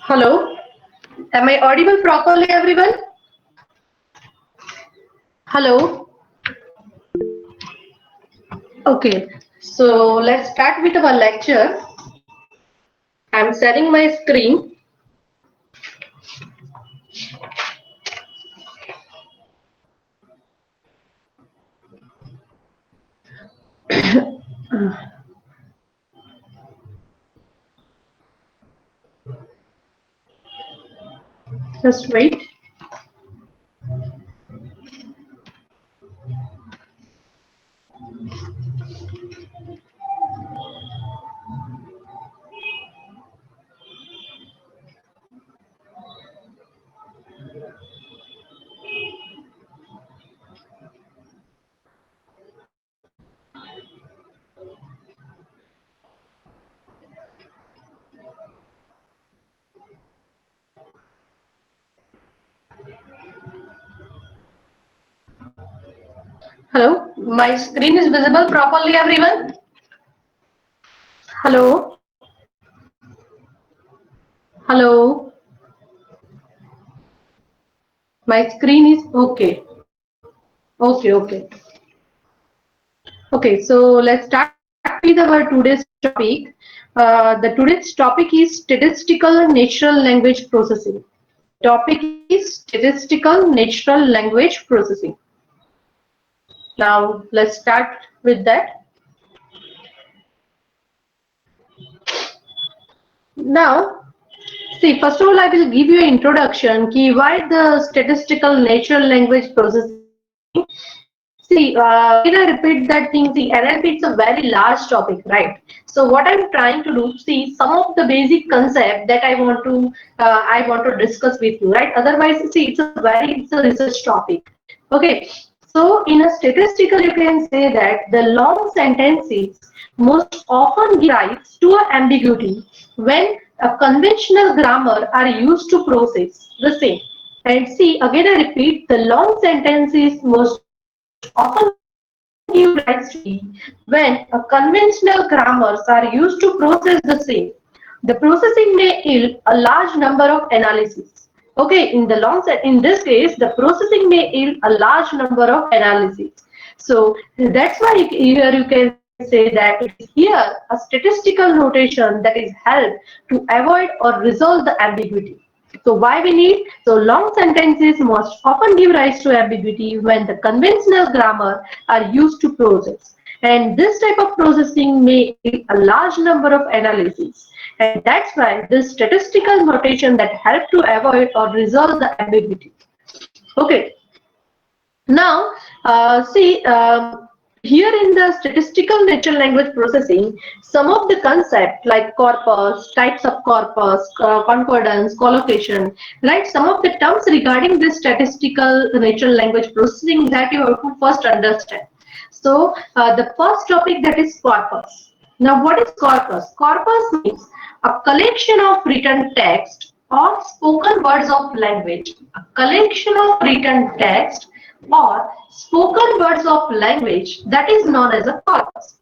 Hello, am I audible properly, everyone? Hello. Okay, so let's start with our lecture. I'm sharing my screen. Just wait. Hello, my screen is visible properly, everyone? Hello. Hello. My screen is okay. Okay. Okay, so let's start with our today's topic. The today's topic is statistical natural language processing. The topic is statistical natural language processing. Now let's start with that. Now, see, first of all, I will give you an introduction. Why the statistical natural language processing? See, again I repeat that thing. See, NLP it's a very large topic, right? So what I'm trying to do, see, some of the basic concept that I want to discuss with you, right? Otherwise, see, it's a research topic. Okay. So in a statistical, you can say that the long sentences most often give rise to an ambiguity when a conventional grammar are used to process the same. And see, again I repeat, the long sentences most often give rise to when a conventional grammars are used to process the same. The processing may yield a large number of analyses. Okay, in this case, the processing may yield a large number of analyses. So that's why here you can say that it is here a statistical notation that is helped to avoid or resolve the ambiguity. So why we need? So long sentences most often give rise to ambiguity when the conventional grammar are used to process. And this type of processing may yield a large number of analyses. And that's why this statistical notation that help to avoid or resolve the ambiguity. Okay. Now, see, here in the statistical natural language processing, some of the concepts like corpus, types of corpus, concordance, collocation, right? Some of the terms regarding this statistical natural language processing that you have to first understand. So, the first topic that is corpus. Now, what is corpus? Corpus means a collection of written text or spoken words of language. A collection of written text or spoken words of language that is known as a corpus.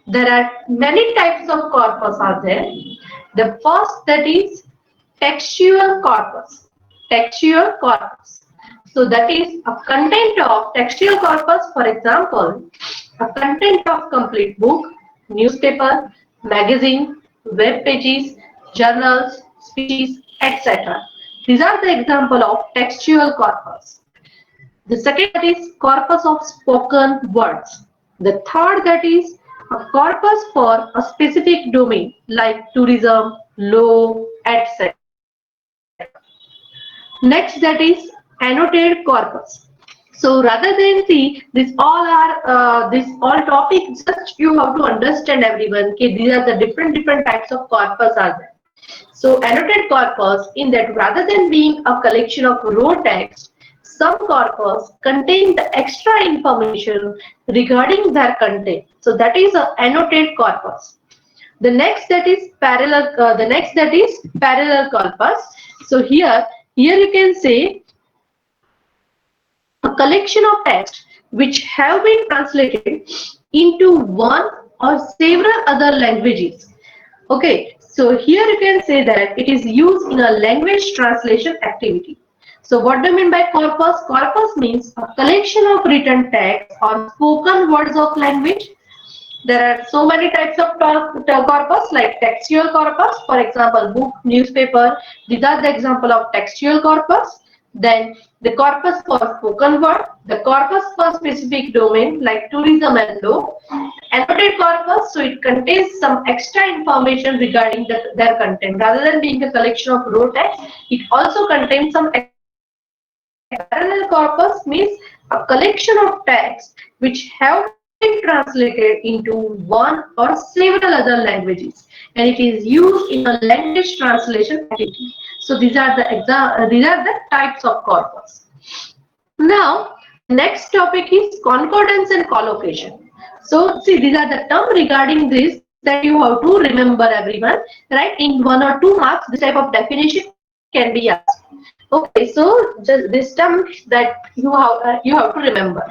There are many types of corpus are there. The first that is textual corpus. Textual corpus. So that is a content of textual corpus, for example, a content of complete book, newspaper, magazine, web pages, journals, speeches, etc. These are the example of textual corpus. The second that is corpus of spoken words. The third that is a corpus for a specific domain like tourism, law, etc. Next that is annotated corpus. So rather than see this all topics, just you have to understand everyone. Okay, these are the different types of corpus are there. So annotated corpus in that rather than being a collection of raw text, some corpus contain the extra information regarding their content. So that is an annotated corpus. The next that is parallel corpus. So here you can say a collection of text which have been translated into one or several other languages. Okay, So here you can say that it is used in a language translation activity. So what do you mean by corpus? Corpus means a collection of written text or spoken words of language. There are so many types of corpus like textual corpus, for example, book, newspaper. These are the example of textual corpus. Then the corpus for spoken word, the corpus for specific domain like tourism and law. Annotated corpus, so it contains some extra information regarding their content. Rather than being a collection of raw text, it also contains some parallel corpus means a collection of texts which have been translated into one or several other languages, and it is used in a language translation activity. So these are the types of corpus. Now, next topic is concordance and collocation. So, see, these are the terms regarding this that you have to remember, everyone. Right? In 1 or 2 marks, this type of definition can be asked. Okay, so just this term that you have to remember.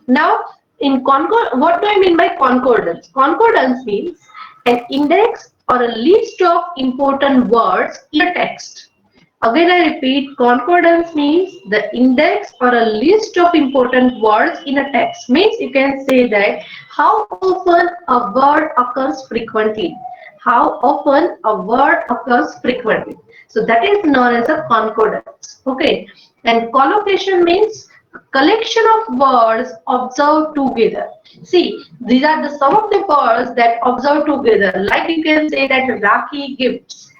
Now, in what do I mean by concordance? Concordance means an index or a list of important words in a text. Again, I repeat, concordance means the index or a list of important words in a text. Means you can say that how often a word occurs frequently. How often a word occurs frequently. So that is known as a concordance. Okay. And collocation means collection of words observed together. See, these are the some of the words that observe together. Like you can say that Rakhi gifts,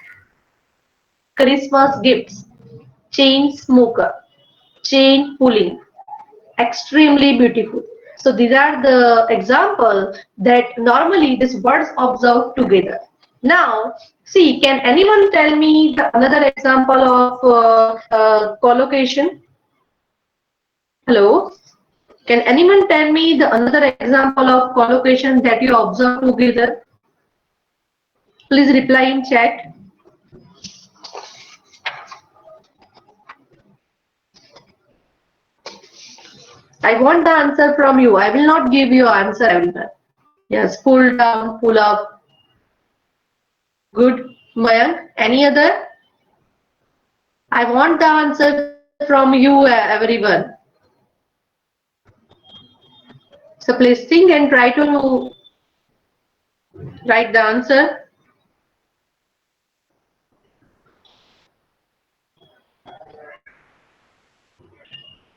Christmas gifts, chain smoker, chain pulling, extremely beautiful. So these are the examples that normally these words observed together. Now, see, can anyone tell me another example of collocation? Hello? Can anyone tell me the another example of collocation that you observe together? Please reply in chat. I want the answer from you. I will not give you answer, everyone. Yes, pull down, pull up. Good. Mayank, any other? I want the answer from you, everyone. So please think and try to write the answer.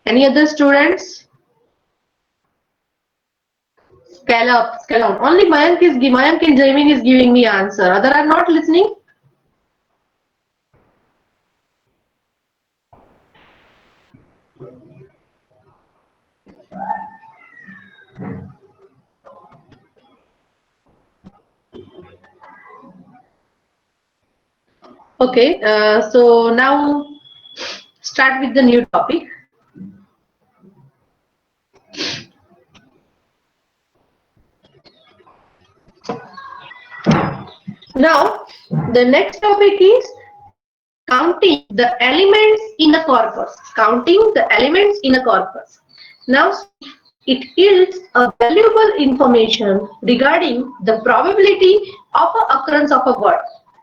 Any other students? Scale up, scale out. Only Mayank and Jaiming is giving me answer. Other are not listening. Okay, so now start with the new topic. Now, the next topic is counting the elements in a corpus. Counting the elements in a corpus. Now, it yields a valuable information regarding the probability of an occurrence of a word.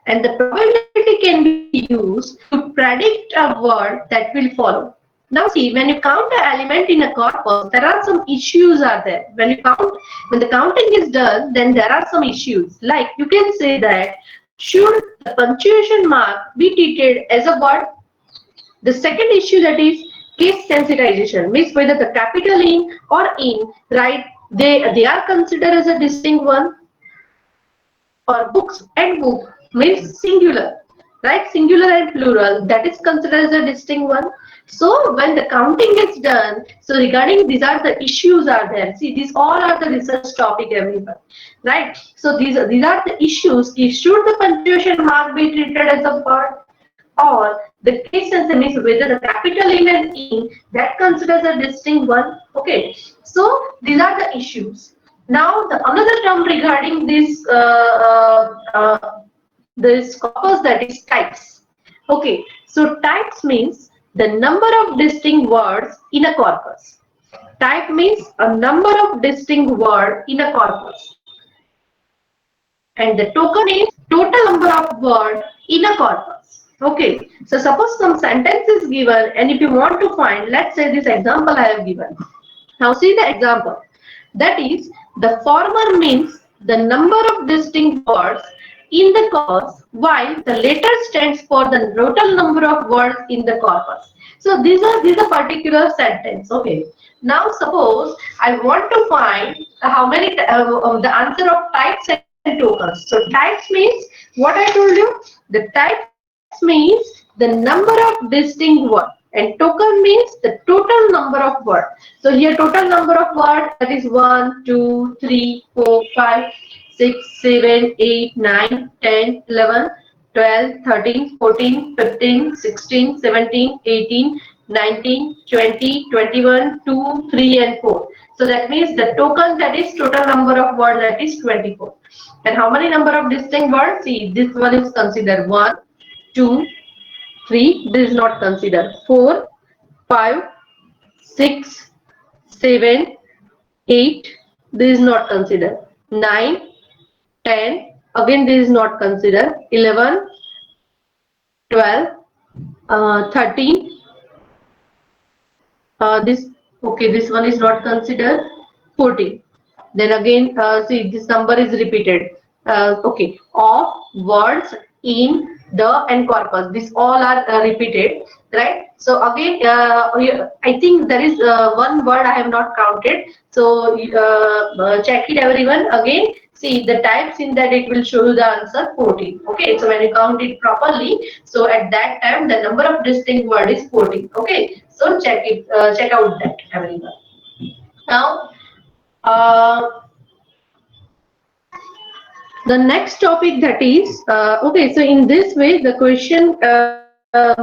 And the probability can be used to predict a word that will follow. Now see, when you count the element in a corpus, there are some issues are there. When the counting is done, then there are some issues. Like you can say that, should the punctuation mark be treated as a word? The second issue, that is case sensitization, means whether the capital in or in, right, they are considered as a distinct one. Or books and book means singular, right? Singular and plural, that is considered as a distinct one. So when the counting is done, so regarding these are the issues are there. See, these all are the research topic, everyone, right? So these are the issues. Should the punctuation mark be treated as a word, or the case sensitive means whether the capital in and in that considers a distinct one. Okay, so these are the issues. Now the another term regarding this corpus, that is types. Okay, so types means the number of distinct words in a corpus. Type means a number of distinct words in a corpus. And the token is total number of words in a corpus. Okay, so suppose some sentence is given, and if you want to find, let's say this example I have given. Now see the example. That is, the former means the number of distinct words in the corpus, while the latter stands for the total number of words in the corpus. So these are particular sentence. Okay. Now suppose I want to find how many the answer of types and tokens. So types means what I told you. The types means the number of distinct words, and token means the total number of words. So here total number of words, that is 1, 2, 3, 4, 5, 6, 7, 8, 9, 10, 11, 12, 13, 14, 15, 16, 17, 18, 19, 20, 21, 2, 3 and 4. So that means the token, that is total number of words, that is 24. And how many number of distinct words? See, this one is considered 1, 2, 3, this is not considered. 4, 5, 6, 7, 8, this is not considered. 9, 10, again this is not considered. 11, 12, 13, this, okay, this one is not considered. 14. Then again, see, this number is repeated. Okay, of words in the and corpus, these all are repeated, right? So again, I think there is one word I have not counted, so check it everyone again. See the types, in that it will show you the answer 14. Okay, so when you count it properly, so at that time the number of distinct word is 14. Okay, so check it, check out that everyone. Now the next topic, that is okay, so in this way the question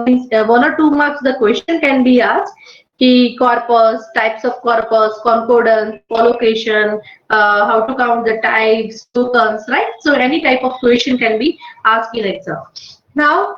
means 1 or 2 marks the question can be asked. Key corpus, types of corpus, concordance, collocation, how to count the types, tokens, right? So any type of question can be asked in exam. Now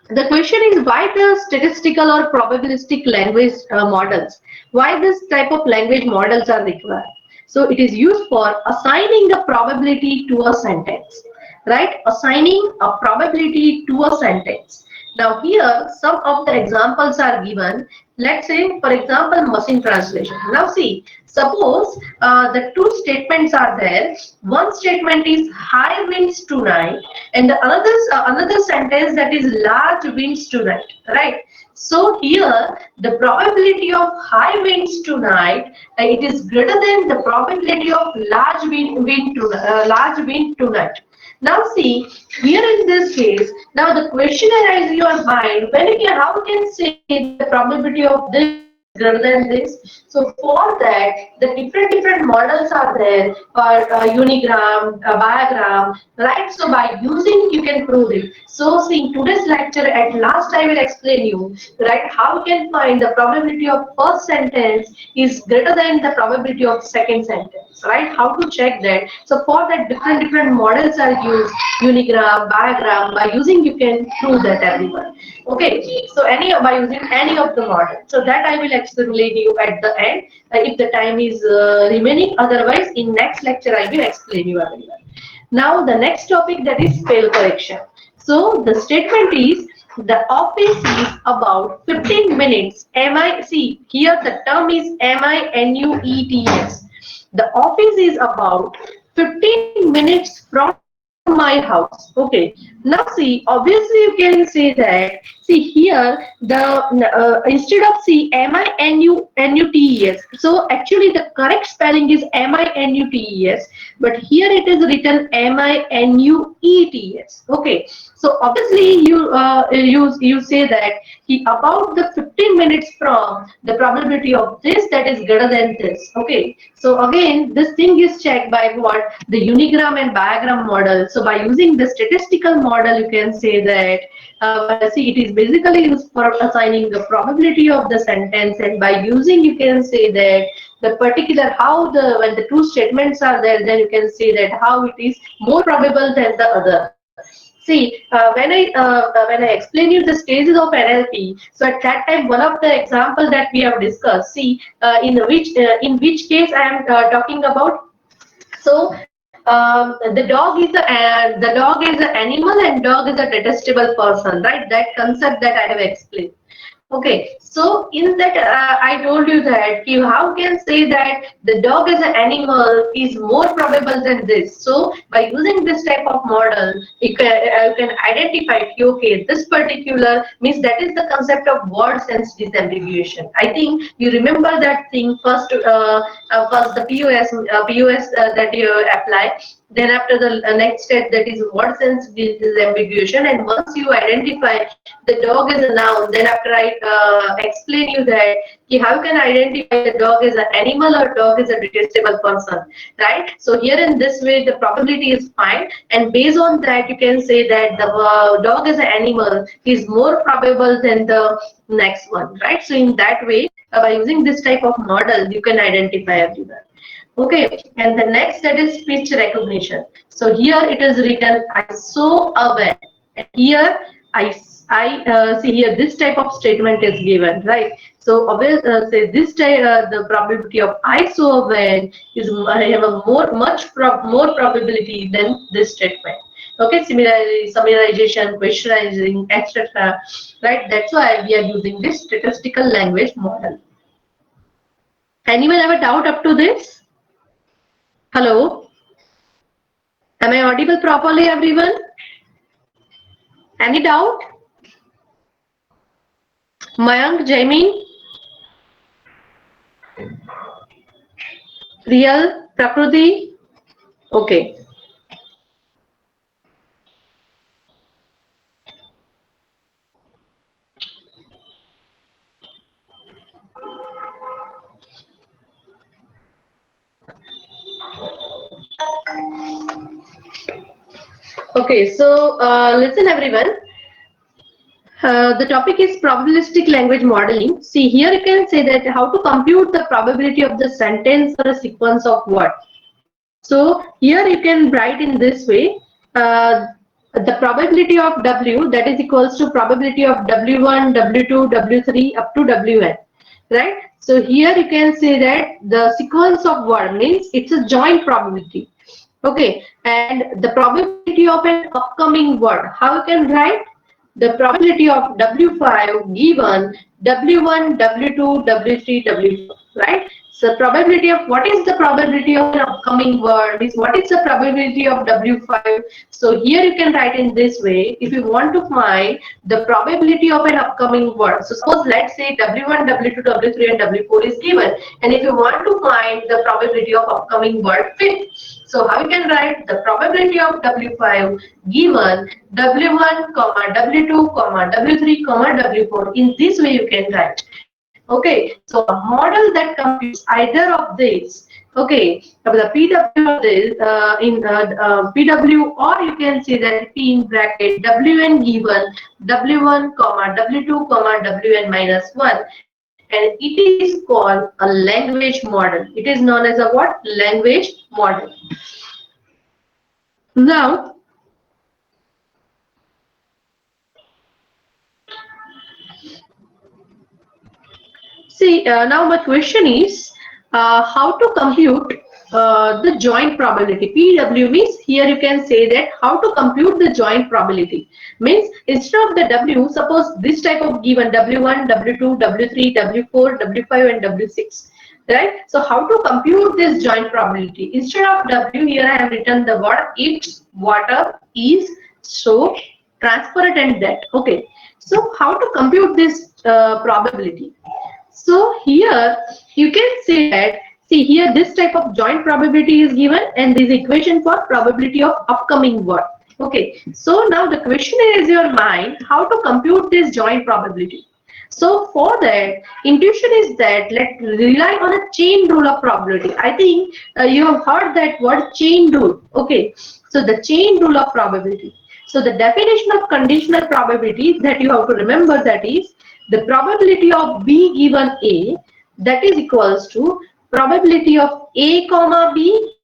the question is, why the statistical or probabilistic language models? Why this type of language models are required? So it is used for assigning a probability to a sentence, right? Assigning a probability to a sentence. Now here some of the examples are given. Let's say, for example, machine translation. Now see, suppose the two statements are there. One statement is high winds tonight, and the another sentence that is large winds tonight, right? So here the probability of high winds tonight, it is greater than the probability of large wind tonight. Now see, here in this case, now the question arises in your mind, when you, how you can say the probability of this is greater than this. So for that, the different models are there, for unigram, bigram, right? So by using, you can prove it. So see, in today's lecture, at last I will explain you, right, how you can find the probability of first sentence is greater than the probability of second sentence, right? How to check that? So for that, different models are used, unigram, bigram. By using, you can prove that everyone. Okay, so by using any of the models. So that I will explain you at the end, if the time is remaining. Otherwise, in next lecture I will explain you everyone. Now the next topic, that is spell correction. So the statement is, the office is about 15 minutes. See here the term is MINUETS. The office is about 15 minutes from my house. Okay. Now see, obviously you can say that. See here the instead of see MINUTES. So actually the correct spelling is MINUTES, but here it is written MINUETS. Okay. So obviously you say that he about the 15 minutes from, the probability of this, that is greater than this. Okay. So again, this thing is checked by what? The unigram and bigram model. So by using the statistical model, you can say that see, it is basically used for assigning the probability of the sentence, and by using, you can say that the particular how the when the two statements are there, then you can say that how it is more probable than the other. See, when I explain you the stages of NLP, so at that time, one of the example that we have discussed. See, in which case I am talking about. So the dog is an animal and dog is a detestable person, right? That concept that I have explained. Okay, so in that I told you that you how can say that the dog as an animal is more probable than this. So by using this type of model, you can identify okay, this particular means that is the concept of word sense disambiguation. I think you remember that thing first. First the POS that you apply. Then after the next step, that is word sense disambiguation, and once you identify the dog as a noun, then after I explain you that how can I identify the dog as an animal or dog is a detestable person, right? So here in this way the probability is fine, and based on that you can say that the dog as an animal is more probable than the next one, right? So in that way, by using this type of model you can identify everyone. Okay, and the next that is speech recognition. So here it is written I so aware. Here I see here this type of statement is given, right? So always say this type the probability of I so aware is I have a more probability than this statement. Okay, similarly summarization, questionizing, etc. Right? That's why we are using this statistical language model. Anyone have a doubt up to this? Hello? Am I audible properly, everyone? Any doubt? Mayank, Jaimin, Real, Prakriti? Okay. Okay, so listen everyone. The topic is probabilistic language modeling. See here you can say that how to compute the probability of the sentence or a sequence of words. So here you can write in this way. The probability of W that is equals to probability of W1, W2, W3 up to Wn, right? So here you can say that the sequence of word means it's a joint probability. Okay, and the probability of an upcoming word, how you can write? The probability of W5 given W1, W2, W3, W4, right? So probability of what is the probability of an upcoming word is what is the probability of W5. So here you can write in this way if you want to find the probability of an upcoming word. So suppose let's say W1, W2, W3 and W4 is given, and if you want to find the probability of upcoming word fifth. So how you can write the probability of W5 given W1, W2, W3, W4. In this way you can write. Okay, so a model that computes either of these. Okay, the PW of this in PW, or you can say that P in bracket Wn given W1, W2, Wn minus 1, and it is called a language model. It is known as a what? Language model. Now, see, now my question is how to compute the joint probability. PW means here you can say that how to compute the joint probability. Means instead of the W, suppose this type of given W1, W2, W3, W4, W5 and W6. Right? So how to compute this joint probability? Instead of W, here I have written the word it's, water, is, so, transparent and that. Okay. So how to compute this probability? So here you can say that, see here this type of joint probability is given and this equation for probability of upcoming word. Okay, so now the question is your mind how to compute this joint probability. So for that, intuition is that let's rely on a chain rule of probability. I think you have heard that word chain rule. Okay, so the chain rule of probability. So the definition of conditional probability that you have to remember, that is the probability of B given A, that is equals to probability of A comma B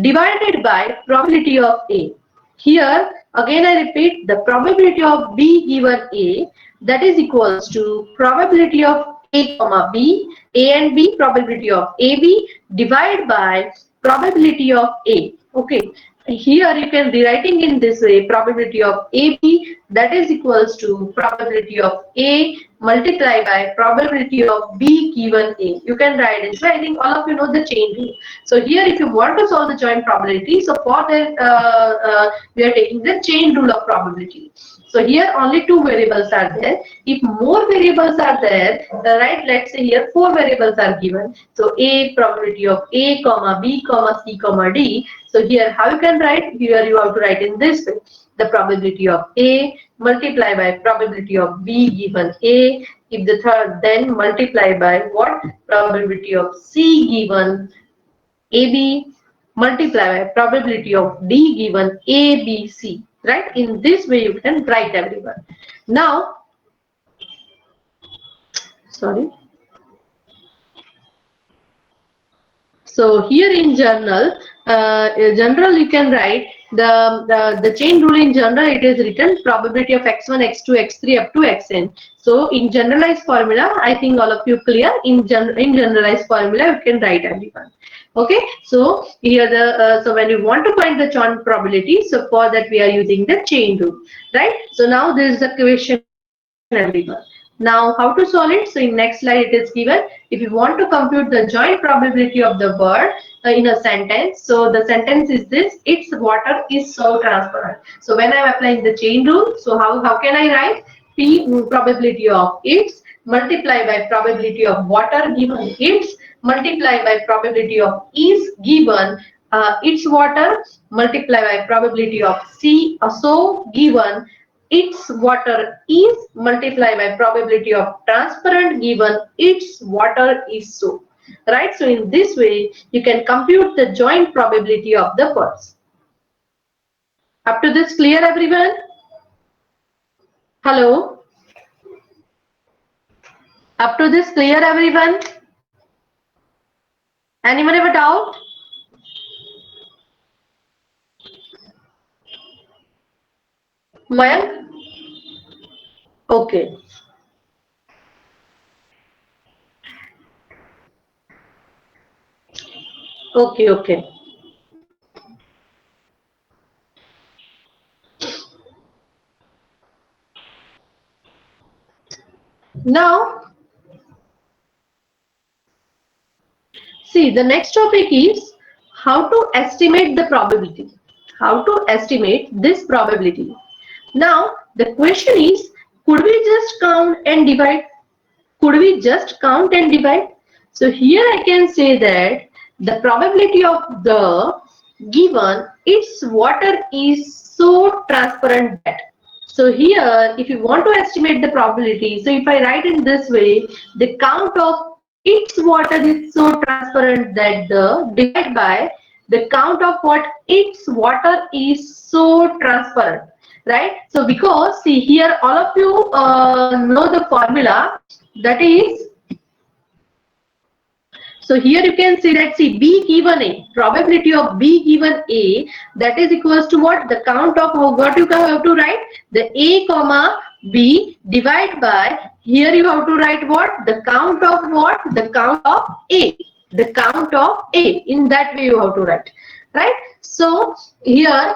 divided by probability of A. Here again I repeat, the probability of B given A, that is equals to probability of A comma B, A and B, probability of AB divided by probability of A. Okay, here you can rewriting in this way, probability of AB, that is equals to probability of A multiplied by probability of B given A. You can write it. So I think all of you know the chain rule. So here if you want to solve the joint probability, so for that we are taking the chain rule of probability. So here only two variables are there. If more variables are there, right, let's say here four variables are given. So A, probability of A, comma B, comma C, comma D. So here how you can write? Here you have to write in this way. The probability of A multiply by probability of B given A. If the third, then multiply by what? Probability of C given AB multiply by probability of D given ABC. Right? In this way you can write everyone. Now, sorry. So here in general you can write the chain rule. In general it is written probability of x1, x2, x3 up to xn. So in generalized formula, I think all of you clear. In generalized formula you can write everyone. Okay, so here so when you want to find the joint probability, so for that we are using the chain rule, right? So now this is the question everyone. Now how to solve it? So in next slide it is given. If you want to compute the joint probability of the bird in a sentence, so the sentence is this: its water is so transparent. So when I am applying the chain rule, so how can I write? P probability of its multiply by probability of water given its multiply by probability of is given its water multiply by probability of C so given its water is multiplied by probability of transparent given its water is so. Right? So in this way, you can compute the joint probability of the birds. Up to this clear, everyone? Hello? Up to this clear, everyone? Anyone have a doubt? Mayank? Okay. Okay, okay. Now, see, the next topic is how to estimate the probability. How to estimate this probability. Now, the question is, could we just count and divide? Could we just count and divide? So here I can say that the probability of the given its water is so transparent that. So here, if you want to estimate the probability, so if I write in this way, the count of its water is so transparent that the divide by the count of what its water is so transparent, right? So because see here, all of you know the formula, that is, so here you can see that see B given A, probability of B given A, that is equals to what? The count of what you have to write? The A comma B divide by, here you have to write what? The count of what? The count of A. The count of A. In that way you have to write. Right? So here,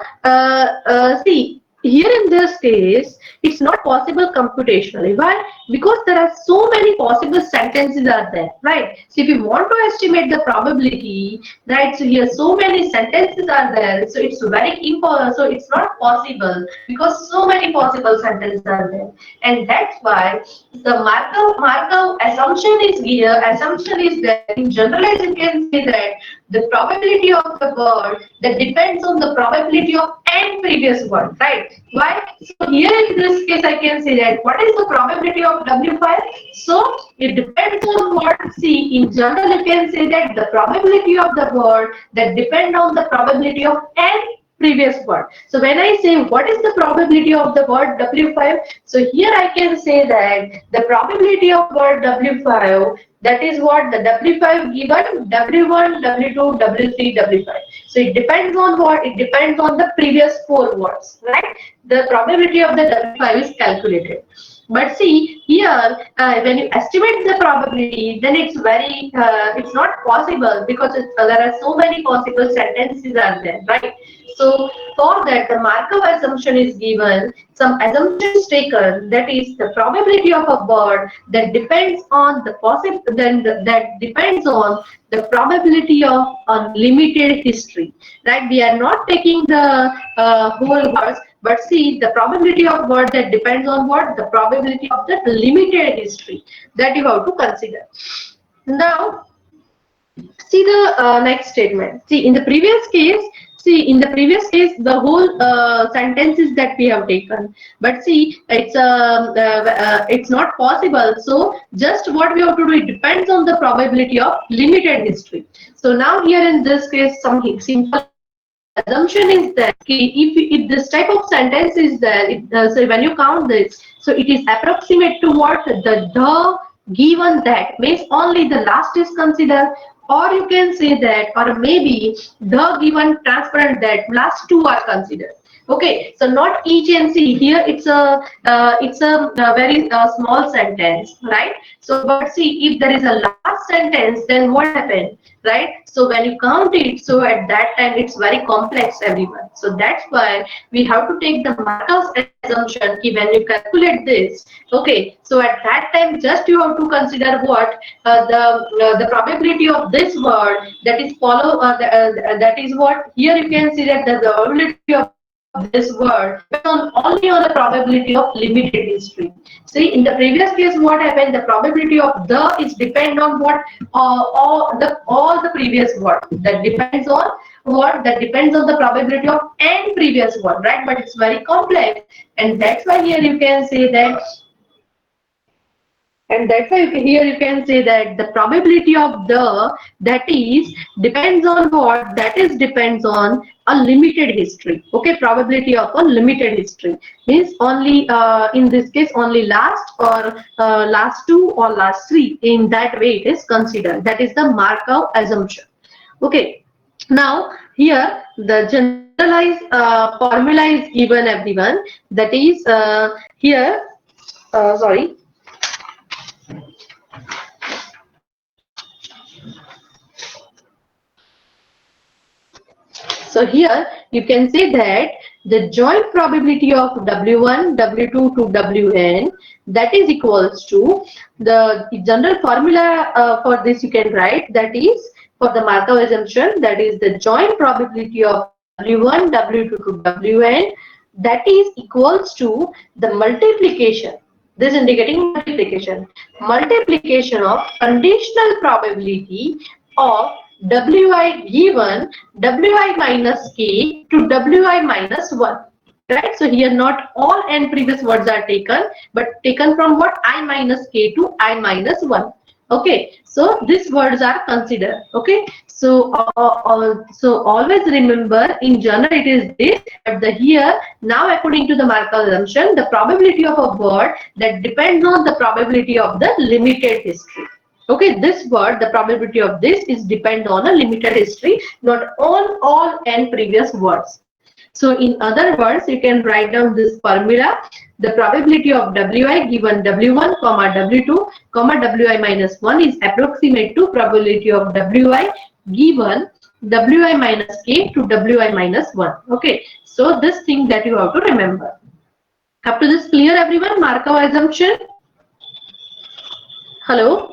see, here in this case, it's not possible computationally. Why? Because there are so many possible sentences are there, right? So if you want to estimate the probability, right? So here so many sentences are there, so it's very important. So it's not possible because so many possible sentences are there, and that's why the Markov assumption is here. Assumption is that in general, you can say that the probability of the word that depends on the probability of n previous word, right? Why? So here in this case, I can say that what is the probability of W5? So it depends on what. See, in general, you can say that the probability of the word that depend on the probability of n previous word. So when I say what is the probability of the word W5, so here I can say that the probability of word W5, that is what the W5 given W1, W2, W3, W5. So it depends on what? It depends on the previous 4 words, right? The probability of the W5 is calculated. But see here, when you estimate the probability, then it's not possible because there are so many possible sentences are there, right? So for that, the Markov assumption is given. Some assumptions taken, that is the probability of a word that depends on the that depends on the probability of unlimited history, right? We are not taking the whole words, but see the probability of word that depends on what? The probability of the limited history, that you have to consider. Now, see the next statement. See, in the previous case, the whole sentences that we have taken. But see, it's not possible. So just what we have to do, it depends on the probability of limited history. So now here in this case, some simple assumption is that if this type of sentence is there, so when you count this, so it is approximate to what? The given that means only the last is considered, or you can say that, or maybe the given transparent that last 2 are considered. Okay, so not each and see here it's a very small sentence, right? So but see if there is a last sentence, then what happened, right? So when you count it, so at that time it's very complex, everyone. So that's why we have to take the Markov's assumption when you calculate this. Okay, so at that time just you have to consider what the probability of this word that is that is what here you can see that the probability of this word depends on only on the probability of limited history. See, in the previous case, what happened? The probability of the is depend on what all the previous word. That depends on what? That depends on the probability of n previous word, right? But it's very complex, and that's why here you can say that. And that's why here you can say that the probability of the that is depends on what? That is depends on a limited history. Okay, probability of a limited history means only in this case only last or last 2 or last 3. In that way it is considered. That is the Markov assumption. Okay, now here the generalized formula is given, everyone. That is here. Sorry. So here you can say that the joint probability of W1, W2 to Wn, that is equals to the general formula for this you can write, that is for the Markov assumption, that is the joint probability of W1, W2 to Wn, that is equals to the multiplication. This indicating multiplication of conditional probability of Wi given Wi minus k to Wi minus 1. Right? So here not all n previous words are taken, but taken from what? I minus k to I minus 1. Okay, so these words are considered. Okay, so so always remember in general it is this, but the here now according to the Markov assumption, the probability of a word that depends on the probability of the limited history. Okay, this word, the probability of this is depend on a limited history, not on all n previous words. So in other words, you can write down this formula. The probability of Wi given W1, W2, Wi minus 1 is approximate to probability of Wi given Wi minus k to Wi minus 1. Okay, so this thing that you have to remember. Up to this clear, everyone? Markov assumption. Hello.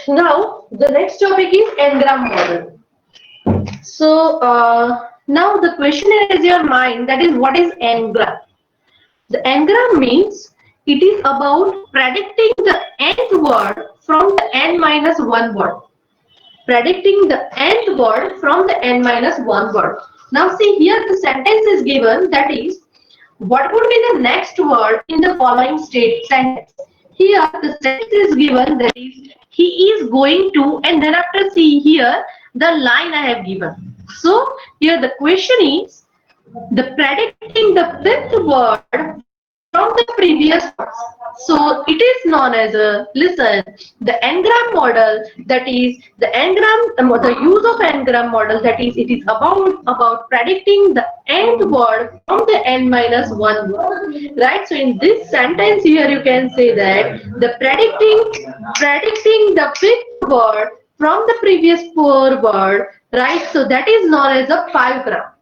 Now, the next topic is N-gram model. So, now the question is your mind, that is what is N-gram? The N-gram means it is about predicting the nth word from the n minus 1 word. predicting the nth word from the n minus 1 word. Now see here the sentence is given, that is, what would be the next word in the following sentence? Here the sentence is given, that is, he is going to, and then after see here the line I have given. So here the question is the predicting the fifth word from the previous words. So it is known as a, listen, the n-gram model, that is the n-gram, the use of n-gram model, that is it is about predicting the nth word from the n minus 1 word, right? So in this sentence here you can say that the predicting the fifth word from the previous four word, right? So that is known as a 5-gram.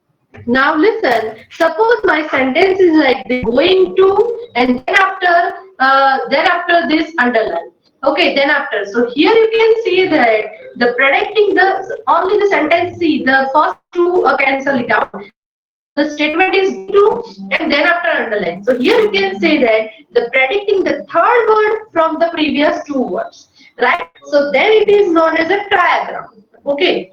Now listen, suppose my sentence is like this, going to, and then after this underline. Okay, then after. So here you can see that the predicting the only the sentence C, the first two cancel it out. The statement is to, and then after underline. So here you can say that the predicting the third word from the previous two words, right? So then it is known as a triagram. Okay.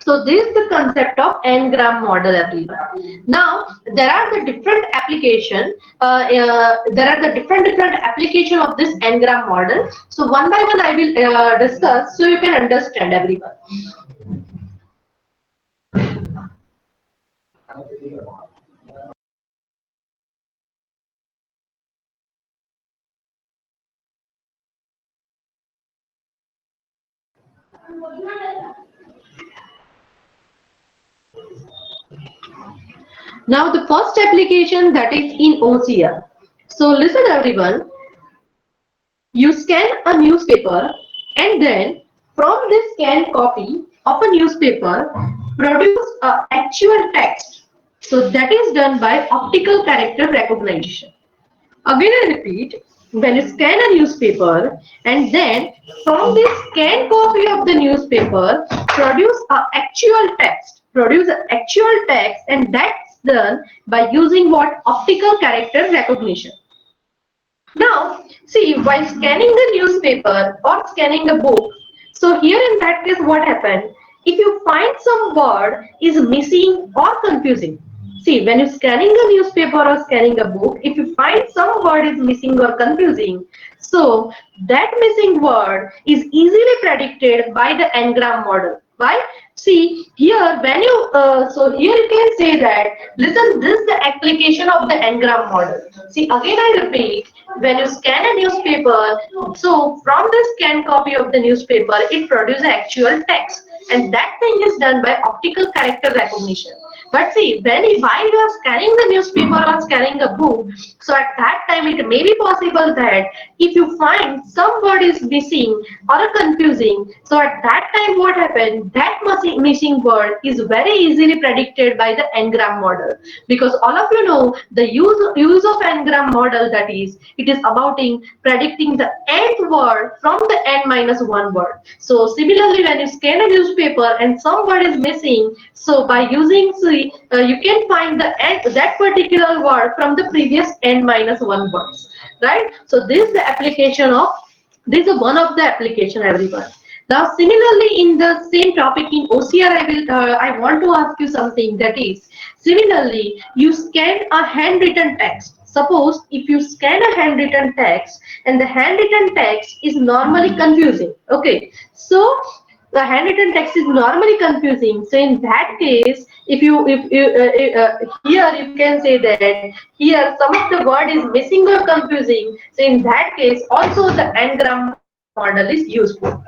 So this is the concept of n-gram model, everyone. Now there are the different application. There are the different application of this n-gram model. So one by one I will discuss so you can understand, everyone. Now the first application, that is in OCR. So listen, everyone. You scan a newspaper and then from this scanned copy of a newspaper produce actual text. So that is done by optical character recognition. Again I repeat, when you scan a newspaper and then from this scanned copy of the newspaper produce an actual text, and that's done by using what? Optical character recognition. Now, see, while scanning the newspaper or scanning a book, so here in that case, what happened? If you find some word is missing or confusing, see, when you're scanning a newspaper or scanning a book, if you find some word is missing or confusing, so that missing word is easily predicted by the n-gram model. Why? See here when you so here you can say that, listen, this is the application of the n-gram model. See, again I repeat, when you scan a newspaper, so from the scanned copy of the newspaper it produces actual text, and that thing is done by optical character recognition. But see, while you are scanning the newspaper or scanning a book, so at that time it may be possible that if you find some word is missing or confusing, so at that time what happened? That missing word is very easily predicted by the n-gram model, because all of you know the use of n-gram model, that is it is about in predicting the nth word from the n minus 1 word. So similarly, when you scan a newspaper and some word is missing, so by using you can find that particular word from the previous n minus 1 words, right? So this is the application of, this is one of the application, everyone. Now similarly in the same topic in OCR, I want to ask you something, that is, similarly you scan a handwritten text. Suppose if you scan a handwritten text and the handwritten text is normally confusing, okay, so the handwritten text is normally confusing. So in that case, if you here you can say that here some of the word is missing or confusing. So in that case, also the n-gram model is useful.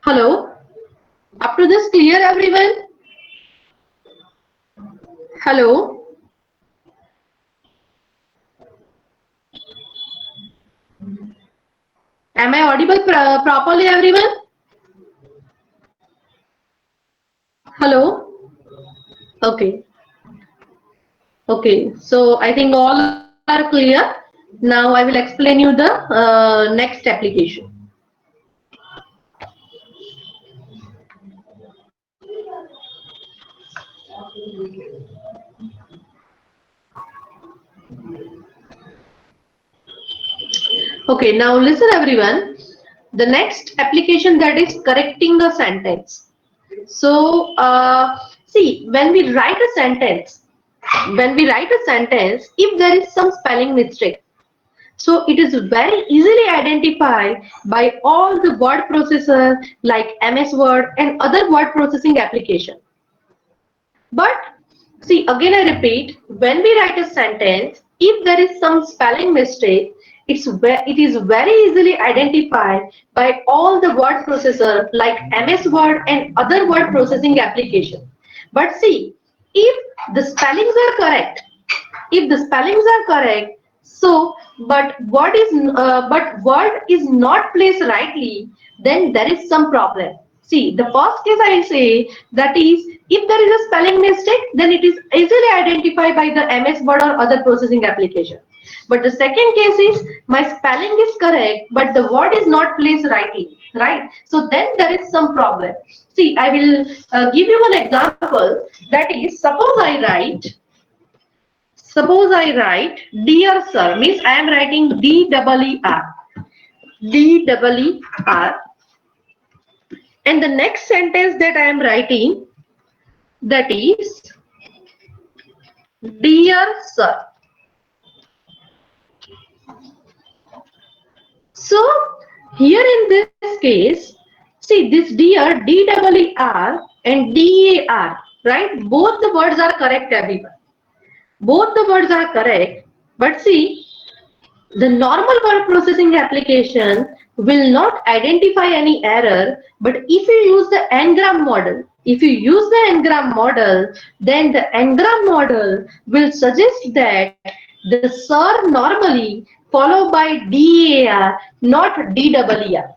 Hello, up to this clear, everyone? Hello, am I audible properly, everyone? Hello. Okay. Okay, so I think all are clear. Now I will explain you the next application. Okay, now listen, everyone. The next application, that is correcting a sentence. So see, when we write a sentence, if there is some spelling mistake, so it is very easily identified by all the word processor like MS Word and other word processing application. But see, again I repeat, when we write a sentence, if there is some spelling mistake, it is very easily identified by all the word processor like MS Word and other word processing application. But see, if the spellings are correct, so but word is not placed rightly, then there is some problem. See, the first case I say, that is, if there is a spelling mistake, then it is easily identified by the MS Word or other processing application. But the second case is, my spelling is correct, but the word is not placed rightly, right? So then there is some problem. See, I will give you an example. That is, suppose I write dear sir, means I am writing D-E-E-R, and the next sentence that I am writing, that is dear sir. So here in this case, see, this dear, D-E-E-R and D-A-R, right? Both the words are correct, everyone. Both the words are correct, but see, the normal word processing application will not identify any error, but if you use the Ngram model, then the Ngram model will suggest that the SIR normally followed by DAR, not DEER.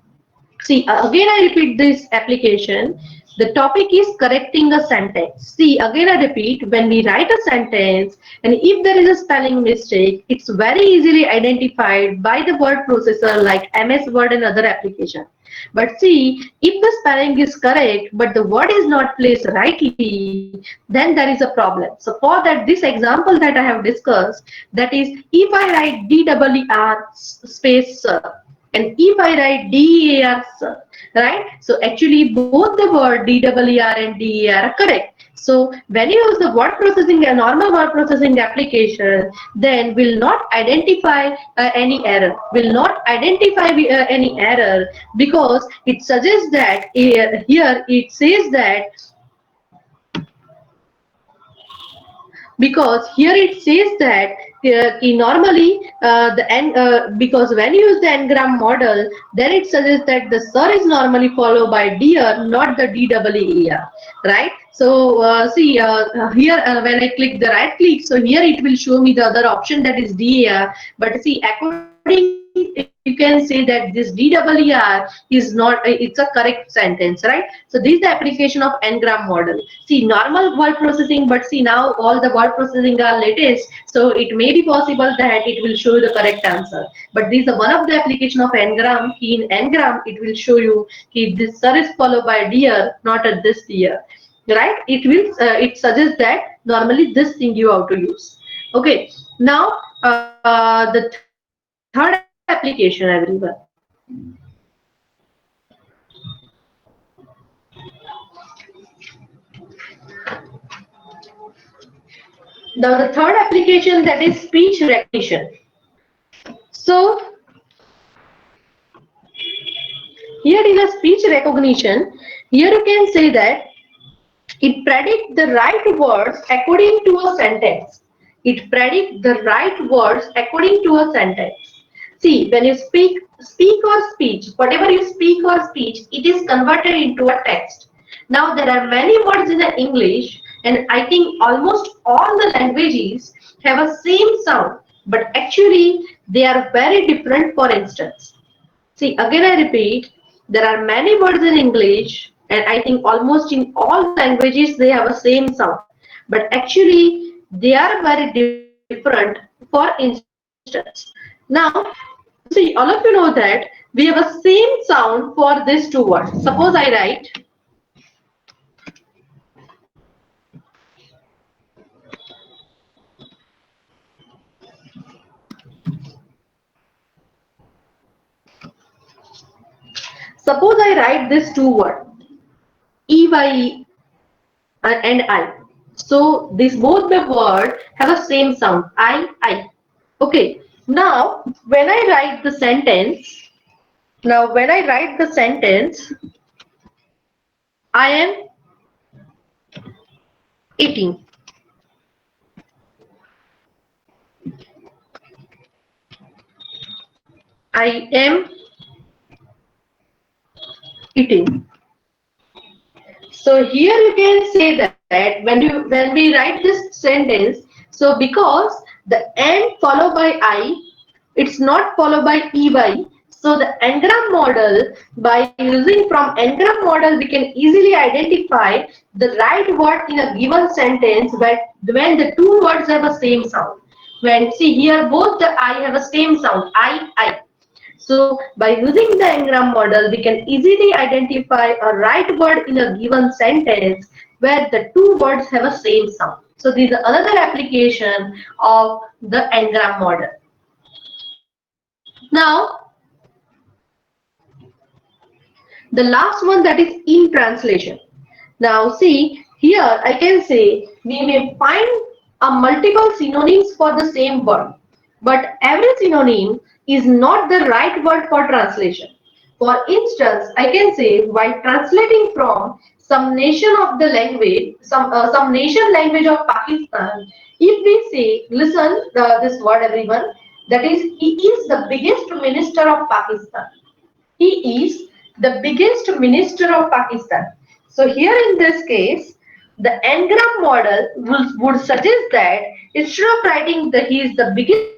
See, again I repeat this application. The topic is correcting a sentence. See, again I repeat, when we write a sentence and if there is a spelling mistake, it's very easily identified by the word processor like MS Word and other application. But see, if the spelling is correct, but the word is not placed rightly, then there is a problem. So for that, this example that I have discussed, that is, if I write DEER space sir, and if I write DEAR, right? So actually both the word DEER and DER are correct. So when you use the word processing, a normal word processing application, then will not identify any error, because it suggests that here it says that, because here it says that normally because when you use the Ngram model, then it suggests that the sir is normally followed by dear, not the DEER, right? So see, here when I click the right click, so here it will show me the other option, that is DER. But see, according, you can say that this DEER is not, it's a correct sentence, right? So this is the application of Ngram model. See, normal word processing, but see, now all the word processing are latest, so it may be possible that it will show you the correct answer. But this is one of the application of Ngram. In Ngram, it will show you if this sir is followed by dear, not a this dear, right? It suggests that normally this thing you have to use. Okay. Now the third application, everyone. Now the third application, that is speech recognition. So here in a speech recognition, here you can say that it predicts the right words according to a sentence. It predicts the right words according to a sentence. See, when you speak or speech, whatever you speak or speech, it is converted into a text. Now there are many words in the English, and I think almost all the languages have a same sound, but actually they are very different. For instance, see, again I repeat, there are many words in English, and I think almost in all languages they have a same sound. But actually, they are very different. For instance, now, see, all of you know that we have a same sound for these two words. Suppose I write, Suppose I write this two word EY and I. So these both the word have a same sound I. Okay. Now when I write the sentence, I am eating. I am eating. So here you can say that when we write this sentence, so because the and followed by I, it's not followed by EY. So the n-gram model, by using from n-gram model, we can easily identify the right word in a given sentence when the two words have a same sound. When see here both the I have a same sound I. So by using the n-gram model, we can easily identify a right word in a given sentence where the two words have a same sound. So this is another application of the n-gram model. Now, the last one, that is in translation. Now see, here I can say we may find a multiple synonyms for the same word, but every synonym is not the right word for translation. For instance, I can say while translating from some nation of the language, some nation language of Pakistan, if we say, listen this word everyone, that is, he is the biggest minister of Pakistan. He is the biggest minister of Pakistan. So here in this case, the n-gram model would suggest that instead of writing that he is the biggest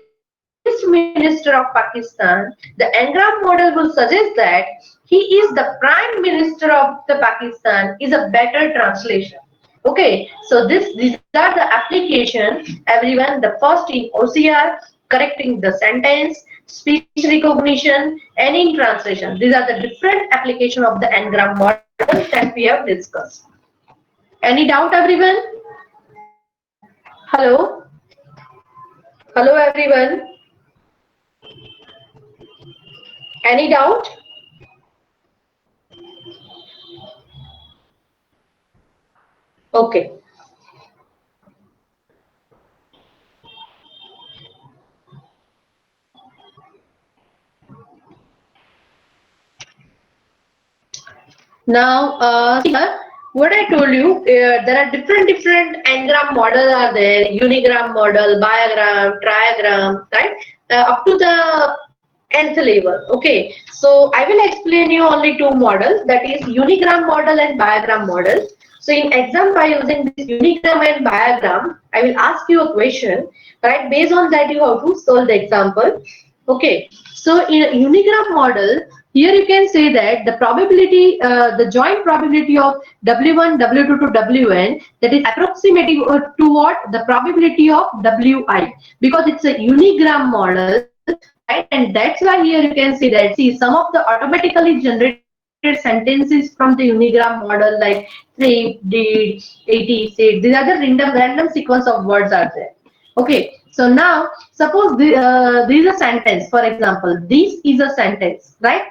minister of Pakistan, the n-gram model will suggest that he is the prime minister of the Pakistan is a better translation. Okay, so these are the application, everyone. The first in OCR, correcting the sentence, speech recognition, and in translation. These are the different application of the n-gram model that we have discussed. Any doubt, everyone? Hello? Hello, everyone? Any doubt? Okay. Now, here, what I told you, there are different n-gram models are there, unigram model, bigram, trigram, right? Up to the nth level. Okay, so I will explain you only two models, that is unigram model and bigram model. So in exam, by using this unigram and bigram, I will ask you a question, right? Based on that, you have to solve the example. Okay, so in a unigram model, here you can say that the probability, the joint probability of W1, W2 to Wn, that is approximating to what? The probability of Wi, because it's a unigram model, right? And that's why here you can see that, see, some of the automatically generated sentences from the unigram model like three, did, 80, said, these are the random sequence of words are there. Okay, so now suppose this is a sentence. For example, this is a sentence, right?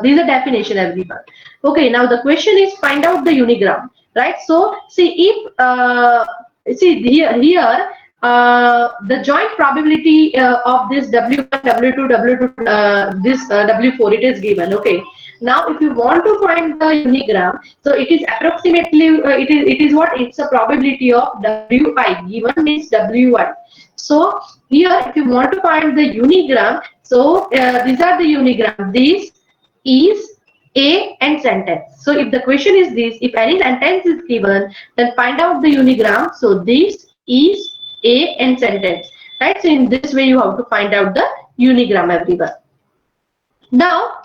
This is a definition, everyone. Okay, now the question is find out the unigram, right? So see if see here the joint probability of this W1, W2, W2, this W4, it is given. Okay. Now, if you want to find the unigram, so it is approximately it is what? It's a probability of Wi, given is Wi. So here, if you want to find the unigram, so these are the unigram. This is a and sentence. So if the question is this, if any sentence is given, then find out the unigram. So this is a and sentence, right? So in this way, you have to find out the unigram, everyone. Now,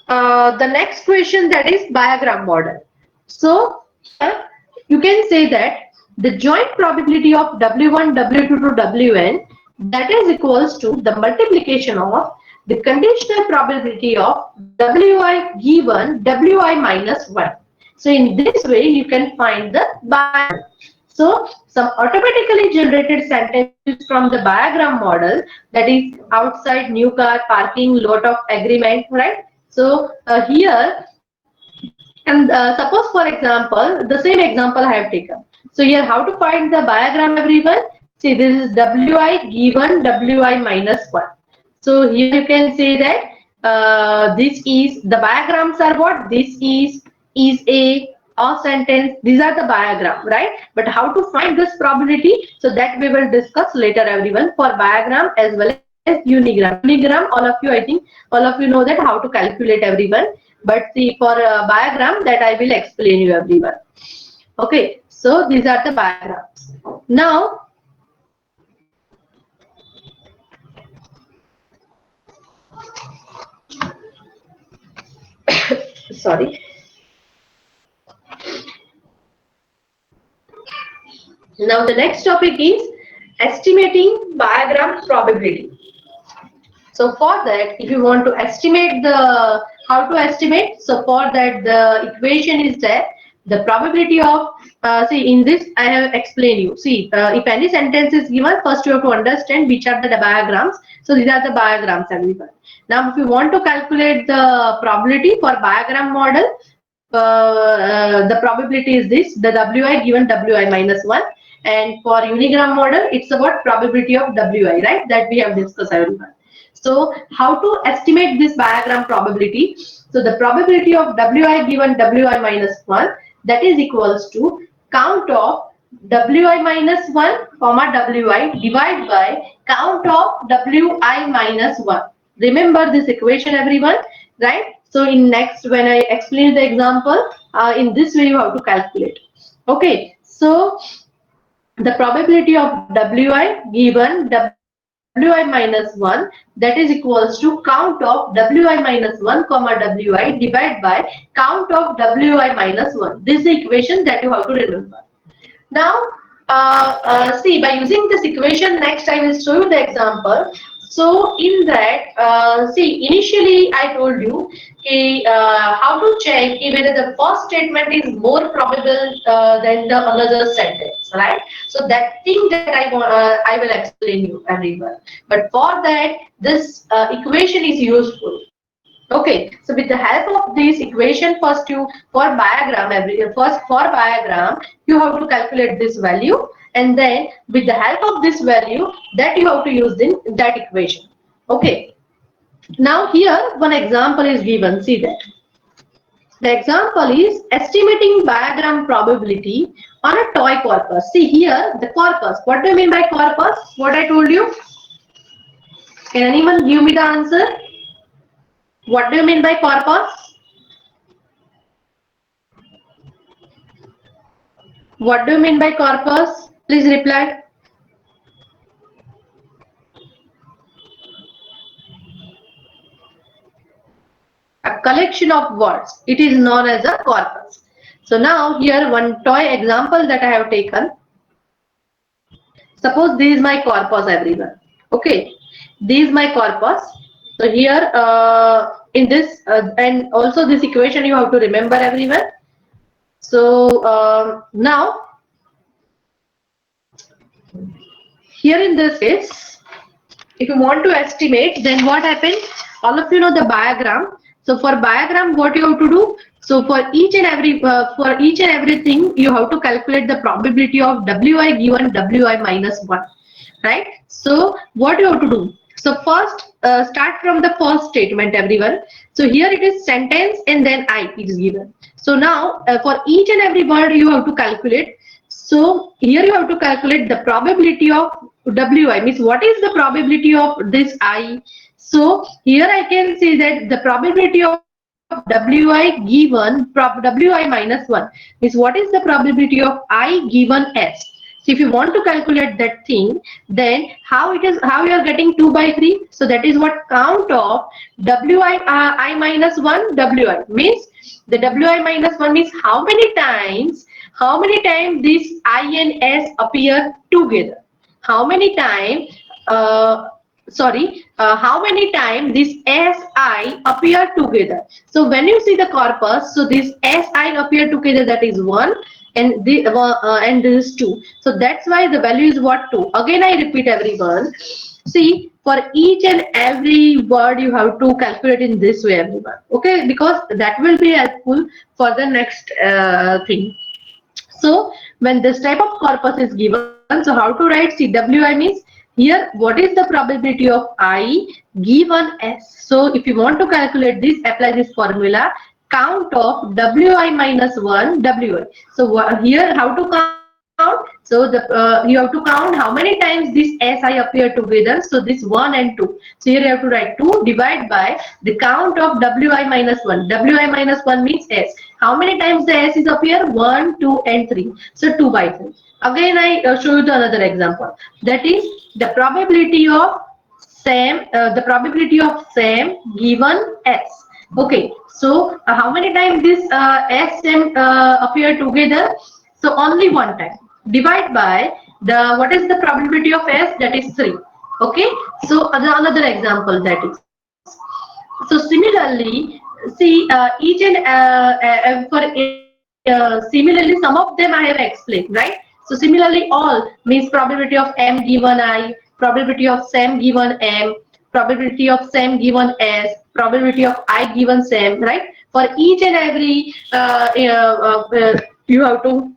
the next question, that is bigram model. So here you can say that the joint probability of W1, W2 to Wn, that is equals to the multiplication of the conditional probability of Wi given Wi minus 1. So in this way, you can find the bigram. So some automatically generated sentences from the bigram model, that is outside, new car, parking, lot of agreement, right? So here, and suppose for example, the same example I have taken. So here, how to find the diagram, everyone? See, this is Wi given Wi minus 1. So here you can say that this is, the diagrams are what? This is a, or sentence. These are the diagram, right? But how to find this probability? So that we will discuss later, everyone, for diagram as well as unigram. Unigram, all of you, I think, all of you know that how to calculate, everyone. But see, for diagram, that I will explain you, everyone. Okay, so these are the diagrams. Now, sorry. Now the next topic is estimating diagram probability. So for that, if you want to estimate the, how to estimate, so for that the equation is there, the probability of, see, in this I have explained you. See, if any sentence is given, first you have to understand which are the diagrams. So these are the diagrams, everyone. Now if you want to calculate the probability for diagram model, the probability is this, the Wi given Wi minus 1, and for unigram model it's about probability of Wi, right, that we have discussed, everyone. So how to estimate this diagram probability? So the probability of Wi given Wi minus 1, that is equals to count of Wi minus 1 comma Wi divided by count of Wi minus 1. Remember this equation, everyone, right? So in next, when I explain the example, in this way you have to calculate. Okay, so the probability of Wi given Wi minus 1, that is equals to count of Wi minus 1 comma Wi divided by count of Wi minus 1. This is the equation that you have to remember. Now, see, by using this equation, next I will show you the example. So in that, see, initially I told you how to check whether the first statement is more probable than the another sentence, right? So that thing that I will explain you, everyone. But for that, this equation is useful. Okay, so with the help of this equation, first you, for diagram, first for diagram you have to calculate this value, and then with the help of this value, that you have to use in that equation. Okay, now here one example is given. See that the example is estimating diagram probability on a toy corpus. See here the corpus. What do you mean by corpus? What I told you? Can anyone give me the answer? What do you mean by corpus? What do you mean by corpus? Please reply. A collection of words. It is known as a corpus. So now here one toy example that I have taken. Suppose this is my corpus, everyone. Okay, this is my corpus. So here in this and also this equation you have to remember, everyone. So now here in this case, if you want to estimate, then what happens? All of you know the diagram. So for diagram, what you have to do? So for each and everything, you have to calculate the probability of Wi given Wi minus 1, right? So what you have to do? So first, start from the first statement, everyone. So here it is sentence and then I is given. So now for each and every word you have to calculate. So here you have to calculate the probability of Wi, means what is the probability of this I. So here I can say that the probability of Wi given Wi minus 1 is what is the probability of I given S. So if you want to calculate that thing, then how you are getting 2 by 3. So that is what count of Wi I minus 1 Wi means. The Wi minus 1 means how many times this I and S appear together. How many times how many times this Si appear together. So when you see the corpus, so this Si appear together, that is 1, and this is 2. So that's why the value is what 2. Again I repeat everyone. See, for each and every word you have to calculate in this way everyone. Okay, because that will be helpful for the next thing. So when this type of corpus is given, so how to write CWI means here what is the probability of I given S. So if you want to calculate this, apply this formula, count of WI minus 1 WI. So here how to count? So you have to count how many times this SI appear together. So this 1 and 2. So here you have to write 2 divide by the count of WI minus 1. WI minus 1 means S. How many times the S is appear? 1, 2 and 3. So 2 by 3. Again I show you the another example. That is the probability of same given S. Okay. So how many times this S same appear together? So only one time. Divide by the what is the probability of S, that is 3. Okay. So another example, that is, so similarly, see each and similarly some of them I have explained, right? So similarly all means probability of M given I, probability of same given M, probability of same given S, probability of I given same, right? For each and every you have to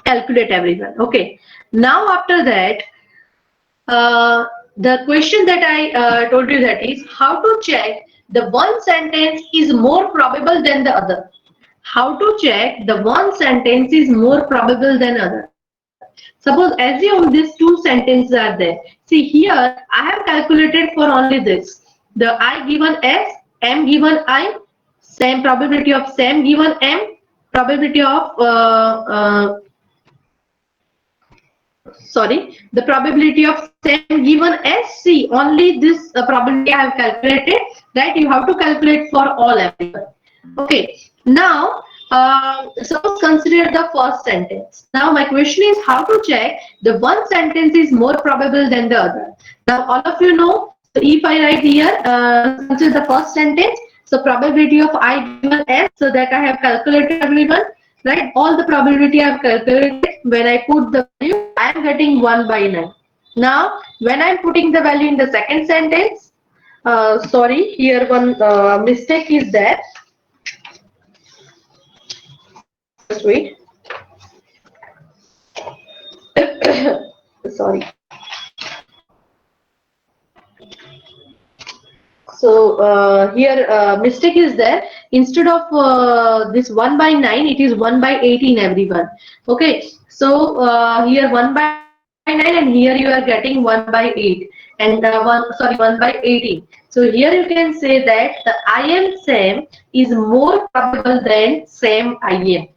calculate everyone. Okay. Now after that, the question that I told you, that is how to check the one sentence is more probable than the other. How to check the one sentence is more probable than other. Suppose assume these two sentences are there. See here I have calculated for only this. The I given S, M given I, same probability of same given M, probability of sorry, the probability of same given SC, only this probability I have calculated, right? You have to calculate for all everyone. Okay. Now suppose consider the first sentence. Now my question is how to check the one sentence is more probable than the other. Now all of you know, so if I write here, consider the first sentence, so probability of I given S, so that I have calculated everyone, right? All the probability I have calculated. When I put the value, I am getting 1 by 9. Now when I am putting the value in the second sentence, sorry, here one mistake is there. Just wait. Sorry. So here mistake is there. Instead of this 1 by 9, it is 1 by 18 everyone. Okay. So here 1 by 9 and here you are getting 1 by 8 and 1 by 18. So here you can say that the IM same is more probable than same IM.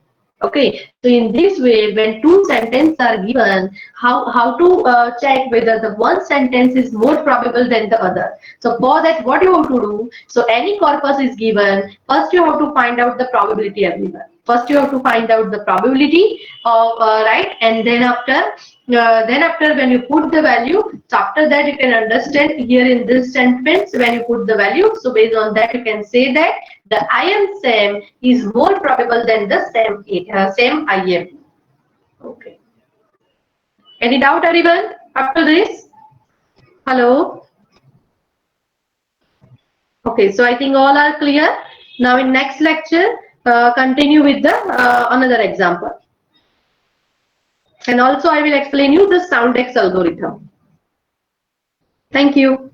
Okay, so in this way, when two sentences are given, how to check whether the one sentence is more probable than the other. So for that, what you have to do? So any corpus is given. First, you have to find out the probability everywhere. First, you have to find out the probability of right, and then after when you put the value, so after that you can understand here in this sentence when you put the value. So based on that, you can say that the IM same is more probable than the same IM. Okay. Any doubt, everyone? After this? Hello. Okay. So I think all are clear. Now in next lecture, continue with the another example. And also I will explain you the SoundX algorithm. Thank you.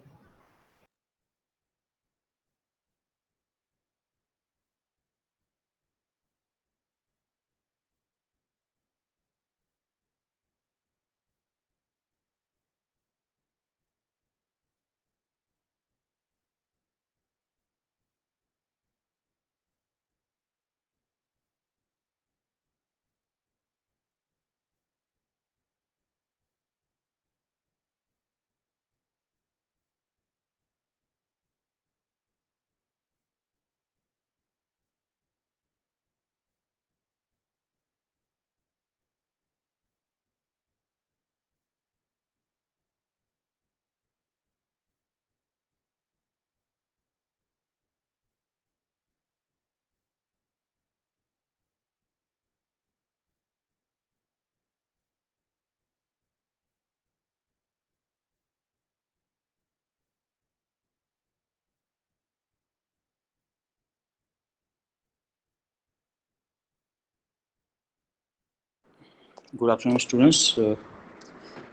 Good afternoon, students.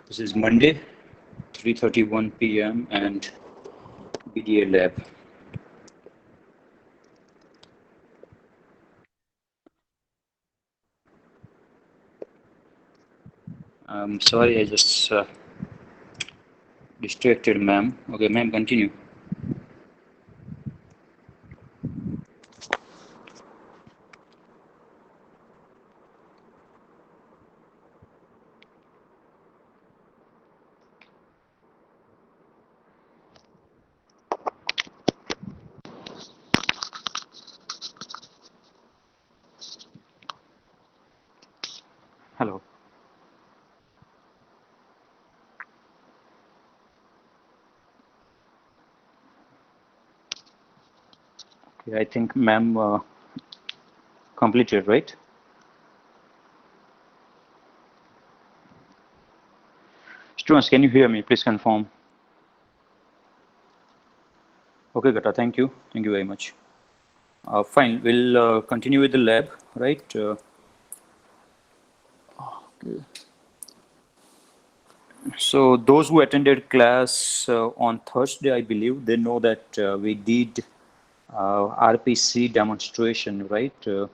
This is Monday, 3:31 p.m. and BDA lab. I'm sorry, I just distracted, ma'am. Okay, ma'am, continue. Hello. Okay, I think ma'am completed, right? Students, can you hear me? Please confirm. Okay, Gata, thank you. Thank you very much. Fine, we'll continue with the lab, right? Okay. So those who attended class on Thursday, I believe, they know that we did RPC demonstration, right? So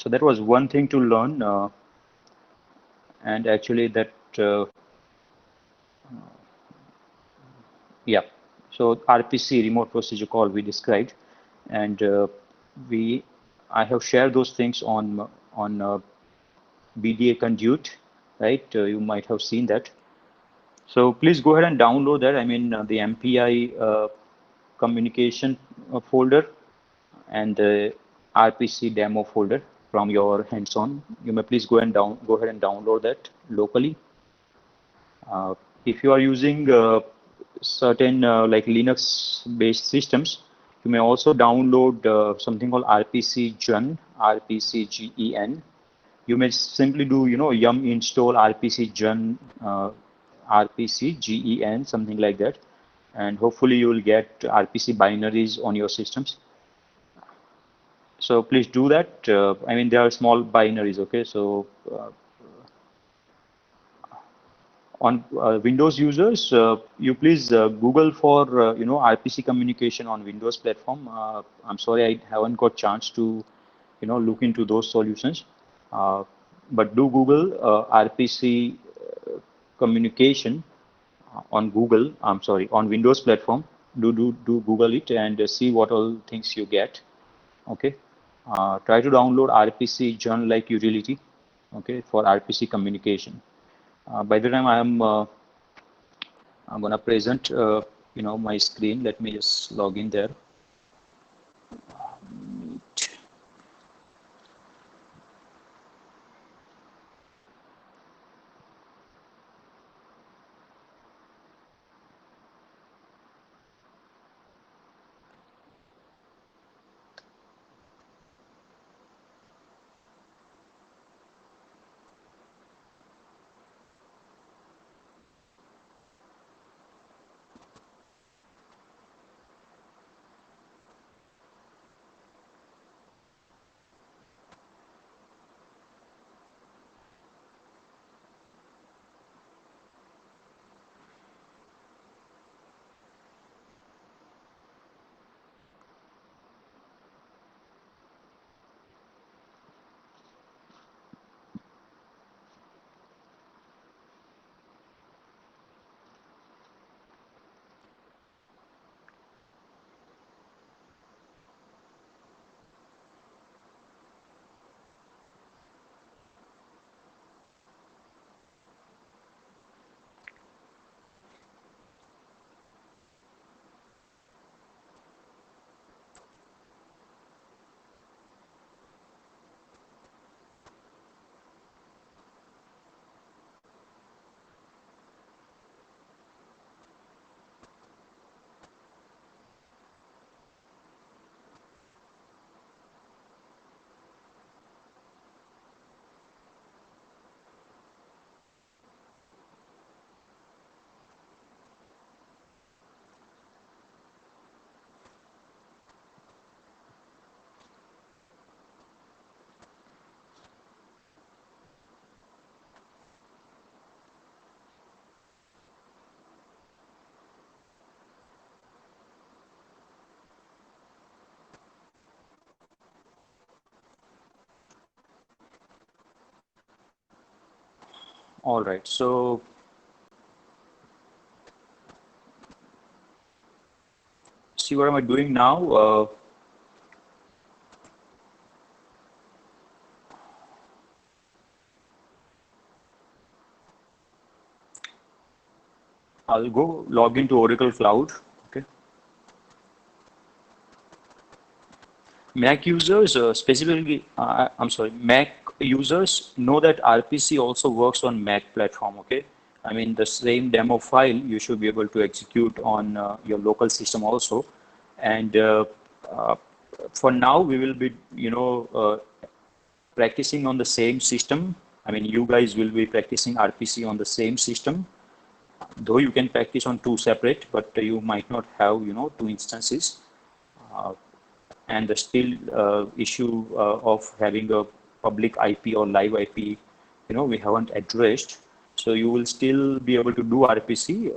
that was one thing to learn, and actually that, yeah. So RPC, remote procedure call, we described, and we, I have shared those things on BDA Conduit, right? You might have seen that. So please go ahead and download that. I mean, the MPI communication folder and the RPC demo folder from your hands-on. You may please go ahead and download that locally. If you are using certain like Linux-based systems, you may also download something called RPC Gen, RPC GEN. You may simply do, yum install RPC Gen, RPC GEN, something like that, and hopefully you will get RPC binaries on your systems. So please do that. I mean, they are small binaries, okay? So on Windows users, you please Google for RPC communication on Windows platform. I'm sorry, I haven't got chance to look into those solutions, uh, but do Google RPC communication on Google. I'm sorry, on Windows platform. Do Google it and see what all things you get. Okay. Try to download RPC Journal like utility. Okay, for RPC communication. By the time I'm gonna present my screen. Let me just log in there. Meet. All right, so see what am I doing now? I'll go log into Oracle Cloud. Okay. Mac users, specifically, I'm sorry, Mac users know that RPC also works on Mac platform. Okay. I mean, the same demo file you should be able to execute on your local system also. And uh, for now, we will be, practicing on the same system. I mean, you guys will be practicing RPC on the same system, though you can practice on two separate, but you might not have, two instances. Uh, and the still issue of having a public IP or live IP, we haven't addressed. So you will still be able to do RPC,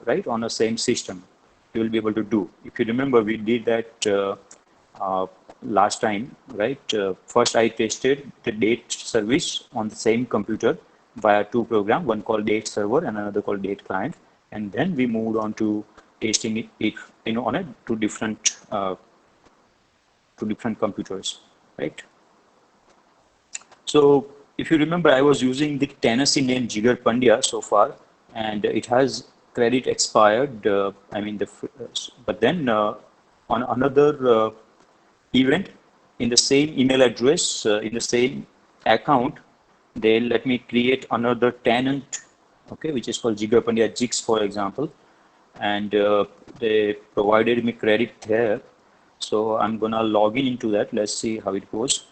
right, on the same system. You will be able to do. If you remember, we did that last time, right? First, I tested the date service on the same computer via two programs, one called date server and another called date client. And then we moved on to testing it on a two different computers, right? So if you remember, I was using the Tennessee name Jigar Pandya so far, and it has credit expired. But then on another event in the same email address, in the same account, they let me create another tenant, okay, which is called Jigar Pandya Jigs, for example, and they provided me credit there. So I'm gonna log in into that. Let's see how it goes.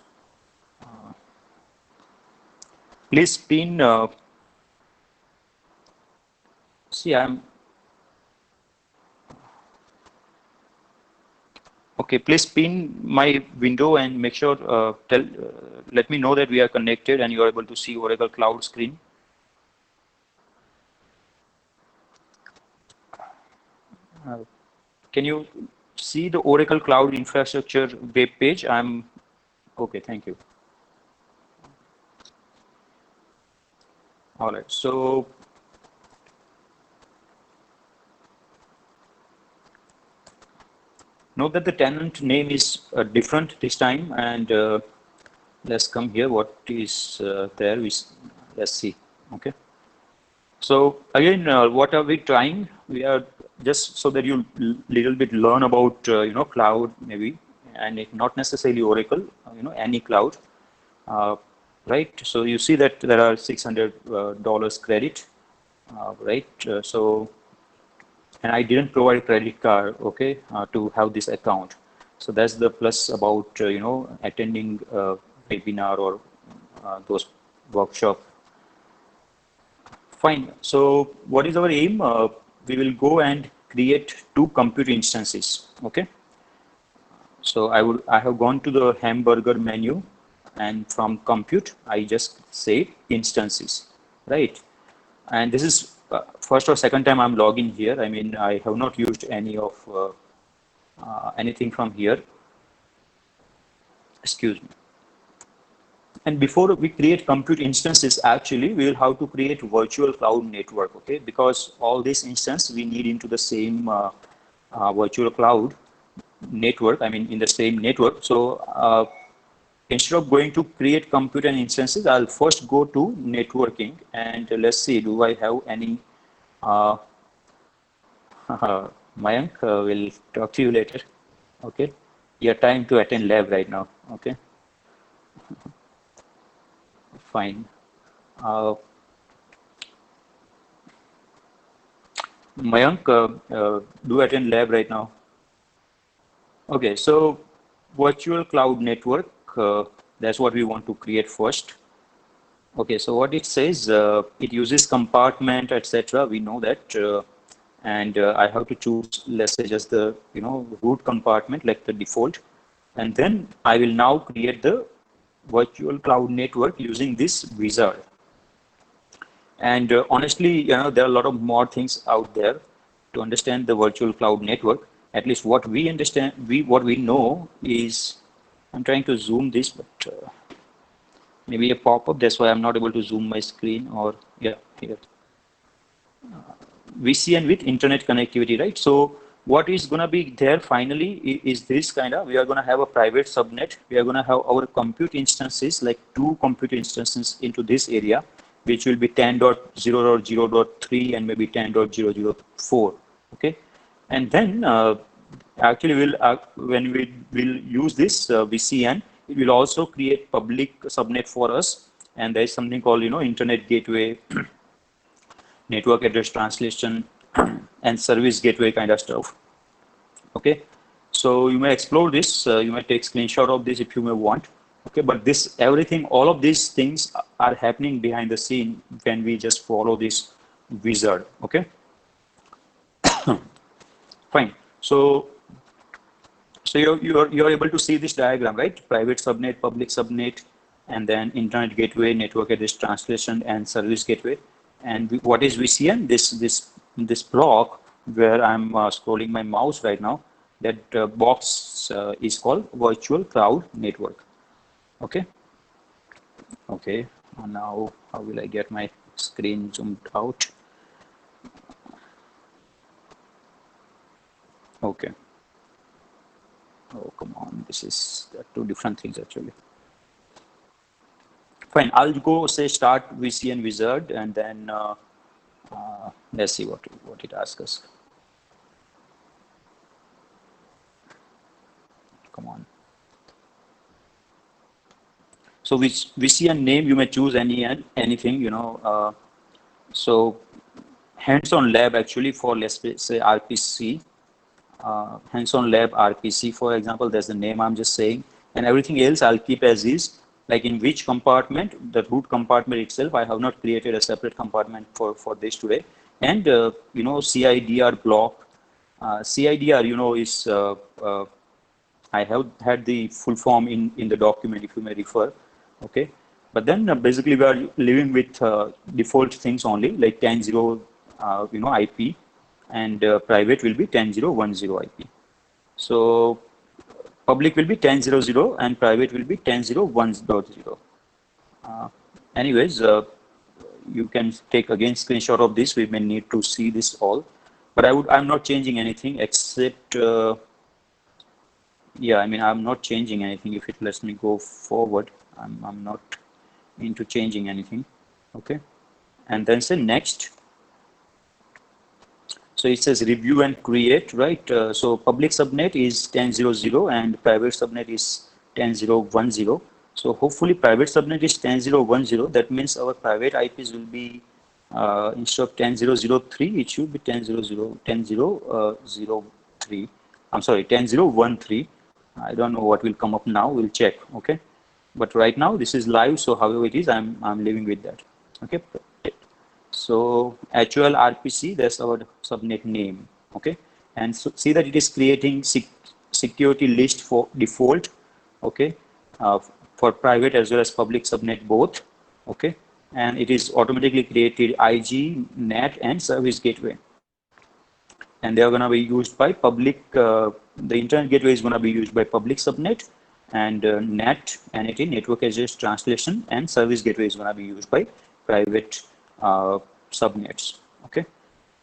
Please pin. See, I'm okay. Please pin my window and make sure let me know that we are connected and you are able to see Oracle Cloud screen. Can you see the Oracle Cloud Infrastructure web page? I'm okay. Thank you. All right. So note that the tenant name is different this time, and let's come here. What is there? Let's see. Okay. So again, what are we trying? We are just so that you little bit learn about cloud maybe, and not necessarily Oracle, any cloud, right? So you see that there are $600 credit, right? And I didn't provide credit card, okay, to have this account. So that's the plus about attending webinar or those workshop. Fine. So what is our aim? We will go and create two compute instances. Okay. So I have gone to the hamburger menu, and from compute I just say instances, right? And this is first or second time I'm logging here. I mean, I have not used any of anything from here. Excuse me. And before we create compute instances, actually, we will have to create virtual cloud network, okay? Because all these instances we need into the same virtual cloud network, I mean, in the same network. So instead of going to create compute and instances, I'll first go to networking and let's see, do I have any, Mayank, will talk to you later, okay? Your time to attend lab right now, okay? Fine. Mayank, do attend lab right now. Okay, so virtual cloud network, that's what we want to create first. Okay, so what it says, it uses compartment, etc. We know that, and I have to choose, let's say, just the root compartment, like the default, and then I will now create the virtual cloud network using this wizard. And honestly, there are a lot of more things out there to understand the virtual cloud network. At least what we understand, what we know is, I'm trying to zoom this, but maybe a pop-up. That's why I'm not able to zoom my screen, or yeah, here. VCN with internet connectivity, right? So what is going to be there finally is this kind of, we are going to have a private subnet. We are going to have our compute instances, like 2 compute instances into this area, which will be 10.0.0.3 and maybe 10.0.0.4. Okay. And then actually when we will use this VCN, it will also create public subnet for us. And there is something called, internet gateway, network address translation, and service gateway kind of stuff. Okay, so you may explore this. You may take screenshot of this if you may want. Okay, but this everything, all of these things are happening behind the scene when we just follow this wizard. Okay, fine. So you're able to see this diagram, right? Private subnet, public subnet, and then internet gateway, network address translation, and service gateway. And what is VCN? This block where I'm scrolling my mouse right now. That box is called virtual cloud network. Okay. Okay. Now how will I get my screen zoomed out? Okay. Oh, come on. This is 2 different things actually. Fine. I'll go say start VCN wizard, and then let's see what it asks us. Come on. So which VCN name you may choose anything, so hands-on lab actually for, let's say, RPC, hands-on lab RPC, for example, that's the name I'm just saying, and everything else I'll keep as is. Like in which compartment, the root compartment itself, I have not created a separate compartment for this today. And CIDR block, CIDR, is I have had the full form in the document, if you may refer. Okay, but then basically we are living with default things only, like 10.0 IP, and private will be 10.0.10 IP. So public will be 10.0.0 and private will be 10.0.1.0. Anyways, you can take again screenshot of this. We may need to see this all, but I'm not changing anything except yeah, I mean, I'm not changing anything. If it lets me go forward, I'm not into changing anything. Okay, and then say next. So it says review and create, right? So public subnet is 10.0.0 and private subnet is 10.0.10. So hopefully private subnet is 10.0.10. That means our private IPs will be instead of 10.0.0.3, it should be 10.0.0.0.3. I'm sorry, 10.0.1.3. I don't know what will come up now. We'll check. Okay, but right now this is live. So however it is, I'm living with that. Okay. So actual RPC, that's our subnet name. Okay, and so see that it is creating security list for default. Okay, for private as well as public subnet both. Okay, and it is automatically created IG, NAT, and service gateway. And they are going to be used by public, the internet gateway is going to be used by public subnet, and NAT, network address translation, and service gateway is going to be used by private subnets. Okay,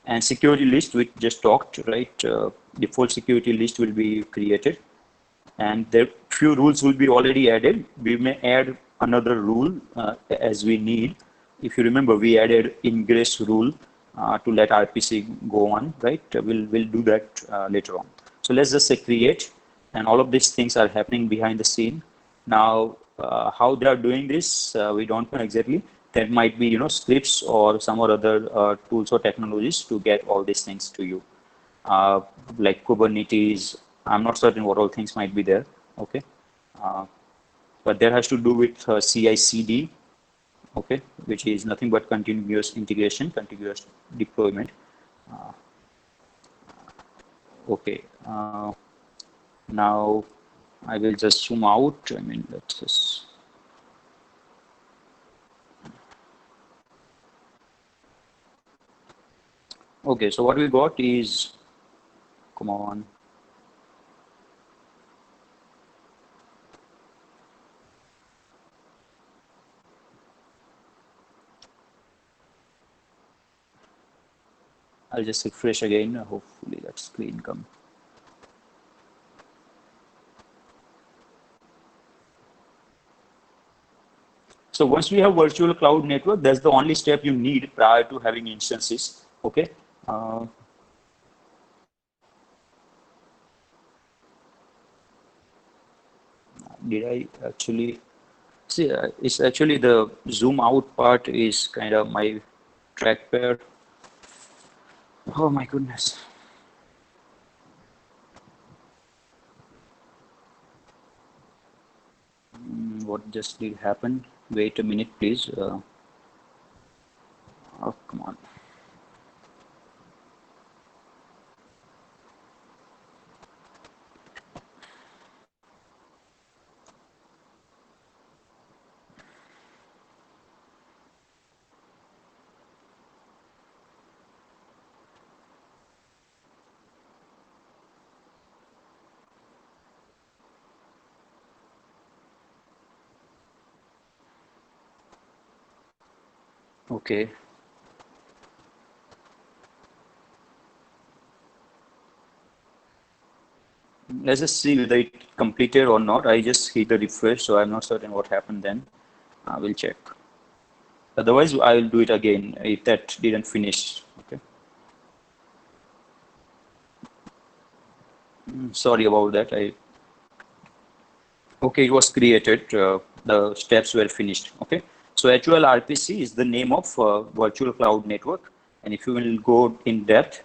and security list we just talked, right? Default security list will be created, and there few rules will be already added. We may add another rule as we need. If you remember, we added ingress rule to let RPC go on, right? We'll do that later on. So let's just say create, and all of these things are happening behind the scene. Now, how they are doing this, we don't know exactly. There might be, scripts or some or other tools or technologies to get all these things to you, like Kubernetes. I'm not certain what all things might be there. Okay, but there has to do with CI/CD. Okay, which is nothing but continuous integration, continuous deployment. Okay, now I will just zoom out. I mean, let's just. Okay, so what we got is, come on. I'll just refresh again. Hopefully that screen comes. So once we have virtual cloud network, that's the only step you need prior to having instances. Okay. Did I actually see? It's actually the zoom out part is kind of my trackpad. Oh my goodness. What just did happen? Wait a minute, please. Oh, come on. Okay. Let's just see whether it completed or not. I just hit the refresh, so I'm not certain what happened then. I will check. Otherwise, I will do it again if that didn't finish. Okay. Sorry about that. Okay, it was created. The steps were finished. Okay. So HUL RPC is the name of virtual cloud network. And if you will go in depth,